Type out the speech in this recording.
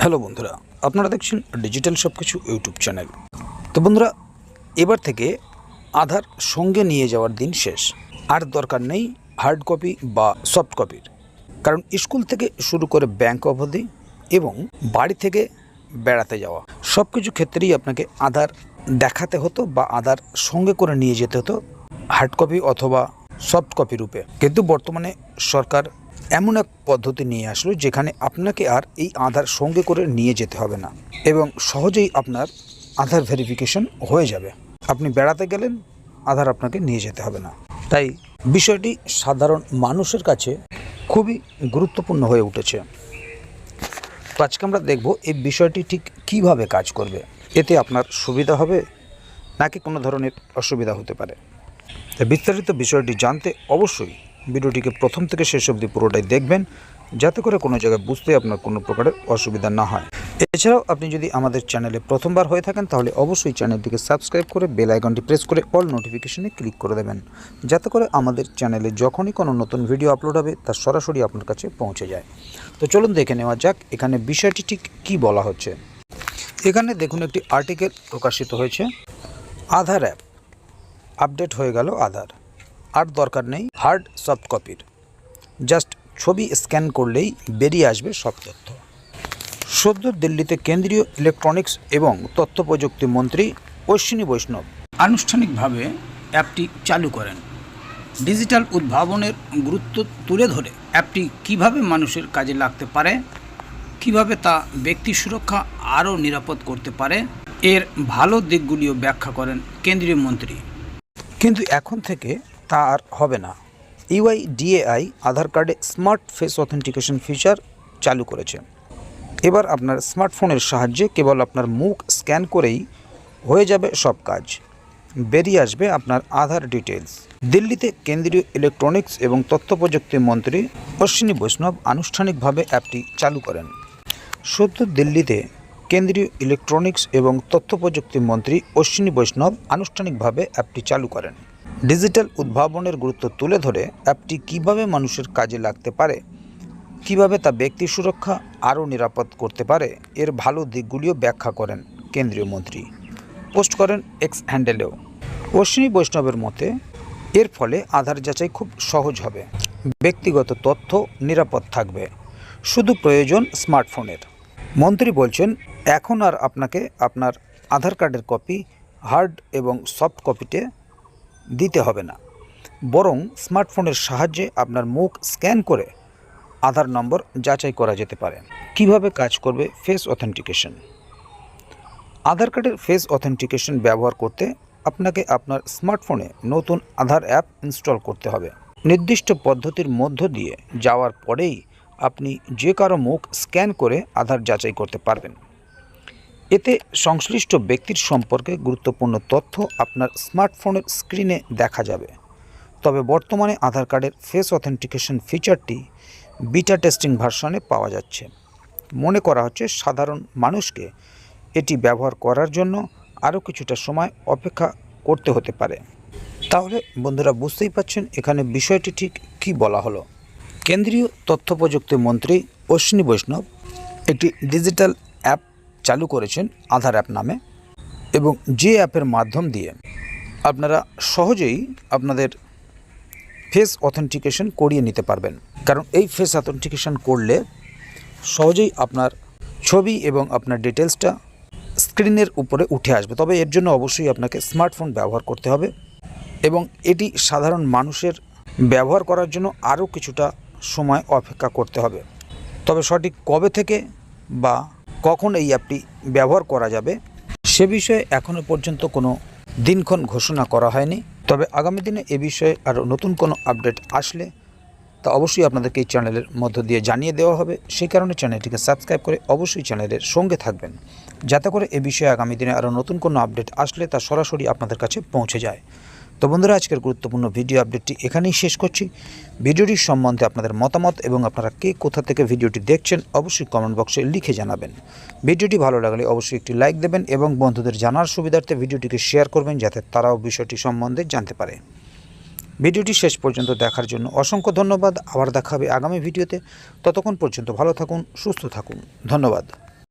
Hello বন্ধুরা, আপনারা দেখছেন ডিজিটাল সব কিছু ইউটিউব চ্যানেল। তো বন্ধুরা, এবার থেকে আধার সঙ্গে নিয়ে যাওয়ার দিন শেষ। আর দরকার নেই হার্ড কপি বা সফট কপির। কারণ স্কুল থেকে শুরু করে ব্যাংক অবধি এবং বাড়ি থেকে বেড়াতে যাওয়া সব কিছু ক্ষেত্রেই আপনাকে আধার দেখাতে হতো বা আধার সঙ্গে করে নিয়ে যেতে হতো হার্ড কপি অথবা সফট কপি রূপে। কিন্তু বর্তমানে সরকার এমন এক পদ্ধতি নিয়ে আসলো যেখানে আপনাকে আর এই আধার সঙ্গে করে নিয়ে যেতে হবে না এবং সহজেই আপনার আধার ভেরিফিকেশন হয়ে যাবে। আপনি বেড়াতে গেলেন, আধার আপনাকে নিয়ে যেতে হবে না। তাই বিষয়টি সাধারণ মানুষের কাছে খুবই গুরুত্বপূর্ণ হয়ে উঠেছে। তো আজকে আমরা দেখব এই বিষয়টি ঠিক কিভাবে কাজ করবে, এতে আপনার সুবিধা হবে নাকি কোনো ধরনের অসুবিধা হতে পারে। তাই বিস্তারিত বিষয়টি জানতে অবশ্যই ভিডিওটিকে প্রথম থেকে শেষ অবধি পুরোটাই দেখবেন, যাতে করে কোনো জায়গায় বুঝতে আপনার কোনো প্রকারের অসুবিধা না হয়। এছাড়াও আপনি যদি আমাদের চ্যানেলে প্রথমবার হয়ে থাকেন তাহলে অবশ্যই চ্যানেলটিকে সাবস্ক্রাইব করে বেল আইকনটি প্রেস করে অল নোটিফিকেশনে ক্লিক করে দেবেন, যাতে করে আমাদের চ্যানেলে যখনই কোনো নতুন ভিডিও আপলোড হবে তা সরাসরি আপনার কাছে পৌঁছে যায়। তো চলুন দেখে নেওয়া যাক এখানে বিষয়টি ঠিক কী বলা হচ্ছে। এখানে দেখুন একটি আর্টিকেল প্রকাশিত হয়েছে, আধার অ্যাপ আপডেট হয়ে গেল আধার, আর দরকার নেই হার্ড সফট কপির, জাস্ট ছবি স্ক্যান করলেই বেরিয়ে আসবে সব তথ্য। সদ্য দিল্লিতে কেন্দ্রীয় ইলেকট্রনিক্স এবং তথ্য প্রযুক্তি মন্ত্রী অশ্বিনী বৈষ্ণব আনুষ্ঠানিকভাবে অ্যাপটি চালু করেন। ডিজিটাল উদ্ভাবনের গুরুত্ব তুলে ধরে অ্যাপটি কিভাবে মানুষের কাজে লাগতে পারে, কিভাবে তা ব্যক্তি সুরক্ষা আরও নিরাপদ করতে পারে, এর ভালো দিকগুলিও ব্যাখ্যা করেন কেন্দ্রীয় মন্ত্রী। কিন্তু এখন থেকে তা আর হবে না। ইউআইডিএআই আধার কার্ডে স্মার্ট ফেস অথেন্টিকেশন ফিচার চালু করেছে। এবার আপনার স্মার্টফোনের সাহায্যে কেবল আপনার মুখ স্ক্যান করেই হয়ে যাবে সব কাজ, বেরিয়ে আসবে আপনার আধার ডিটেলস। দিল্লিতে কেন্দ্রীয় ইলেকট্রনিক্স এবং তথ্য প্রযুক্তি মন্ত্রী অশ্বিনী বৈষ্ণব আনুষ্ঠানিকভাবে অ্যাপটি চালু করেন। সদ্য দিল্লিতে কেন্দ্রীয় ইলেকট্রনিক্স এবং তথ্য প্রযুক্তি মন্ত্রী অশ্বিনী বৈষ্ণব আনুষ্ঠানিকভাবে অ্যাপটি চালু করেন। ডিজিটাল উদ্ভাবনের গুরুত্ব তুলে ধরে অ্যাপটি কিভাবে মানুষের কাজে লাগতে পারে, কিভাবে তা ব্যক্তি সুরক্ষা আরও নিরাপদ করতে পারে, এর ভালো দিকগুলিও ব্যাখ্যা করেন কেন্দ্রীয় মন্ত্রী। পোস্ট করেন এক্স হ্যান্ডেলেও। অশ্বিনী বৈষ্ণবের মতে এর ফলে আধার যাচাই খুব সহজ হবে, ব্যক্তিগত তথ্য নিরাপদ থাকবে, শুধু প্রয়োজন স্মার্টফোনের। মন্ত্রী বলছেন, এখন আর আপনাকে আপনার আধার কার্ডের কপি হার্ড এবং সফট কপিতে দিতে হবে না, বরং স্মার্টফোনের সাহায্যে আপনার মুখ স্ক্যান করে আধার নম্বর যাচাই করা যেতে পারে। কিভাবে কাজ করবে ফেস অথেন্টিকেশন? আধার কার্ডের ফেস অথেন্টিকেশন ব্যবহার করতে আপনাকে আপনার স্মার্টফোনে নতুন আধার অ্যাপ ইনস্টল করতে হবে। নির্দিষ্ট পদ্ধতির মধ্য দিয়ে যাওয়ার পরেই আপনি যে কারো মুখ স্ক্যান করে আধার যাচাই করতে পারবেন। এতে সংশ্লিষ্ট ব্যক্তির সম্পর্কে গুরুত্বপূর্ণ তথ্য আপনার স্মার্টফোনের স্ক্রিনে দেখা যাবে। তবে বর্তমানে আধার কার্ডের ফেস অথেন্টিকেশন ফিচারটি বিটা টেস্টিং ভার্সনে পাওয়া যাচ্ছে। মনে করা হচ্ছে সাধারণ মানুষকে এটি ব্যবহার করার জন্য আরও কিছুটা সময় অপেক্ষা করতে হতে পারে। তাহলে বন্ধুরা, বুঝতেই পাচ্ছেন এখানে বিষয়টি ঠিক কী বলা হলো। কেন্দ্রীয় তথ্য প্রযুক্তি মন্ত্রী অশ্বিনী বৈষ্ণব একটি ডিজিটাল অ্যাপ চালু করেছেন আধার অ্যাপ নামে, এবং যে অ্যাপের মাধ্যম দিয়ে আপনারা সহজেই আপনাদের ফেস অথেন্টিকেশন করিয়ে নিতে পারবেন। কারণ এই ফেস অথেন্টিকেশন করলে সহজেই আপনার ছবি এবং আপনার ডিটেলসটা স্ক্রিনের উপরে উঠে আসবে। তবে এর জন্য অবশ্যই আপনাকে স্মার্টফোন ব্যবহার করতে হবে এবং এটি সাধারণ মানুষের ব্যবহার করার জন্য আরও কিছুটা সময় অপেক্ষা করতে হবে। তবে সঠিক কবে থেকে বা কখন এই অ্যাপটি ব্যবহার করা যাবে সে বিষয়ে এখনও পর্যন্ত কোনো দিনক্ষণ ঘোষণা করা হয়নি। তবে আগামী দিনে এ বিষয়ে আরও নতুন কোনো আপডেট আসলে তা অবশ্যই আপনাদেরকে এই চ্যানেলের মধ্য দিয়ে জানিয়ে দেওয়া হবে। সেই কারণে চ্যানেলটিকে সাবস্ক্রাইব করে অবশ্যই চ্যানেলের সঙ্গে থাকবেন, যাতে করে এ বিষয়ে আগামী দিনে আরও নতুন কোনো আপডেট আসলে তা সরাসরি আপনাদের কাছে পৌঁছে যায়। তো বন্ধুরা, আজকের গুরুত্বপূর্ণ ভিডিও আপডেটটি এখানেই শেষ করছি। ভিডিওটির সম্বন্ধে আপনাদের মতামত এবং আপনারা কে কোথা থেকে ভিডিওটি দেখছেন অবশ্যই কমেন্ট বক্সে লিখে জানাবেন। ভিডিওটি ভালো লাগলে অবশ্যই একটি লাইক দেবেন এবং বন্ধুদের জানার সুবিধার্থে ভিডিওটিকে শেয়ার করবেন, যাতে তারাও বিষয়টি সম্বন্ধে জানতে পারে। ভিডিওটি শেষ পর্যন্ত দেখার জন্য অসংখ্য ধন্যবাদ। আবার দেখা হবে আগামী ভিডিওতে। ততক্ষণ পর্যন্ত ভালো থাকুন, সুস্থ থাকুন। ধন্যবাদ।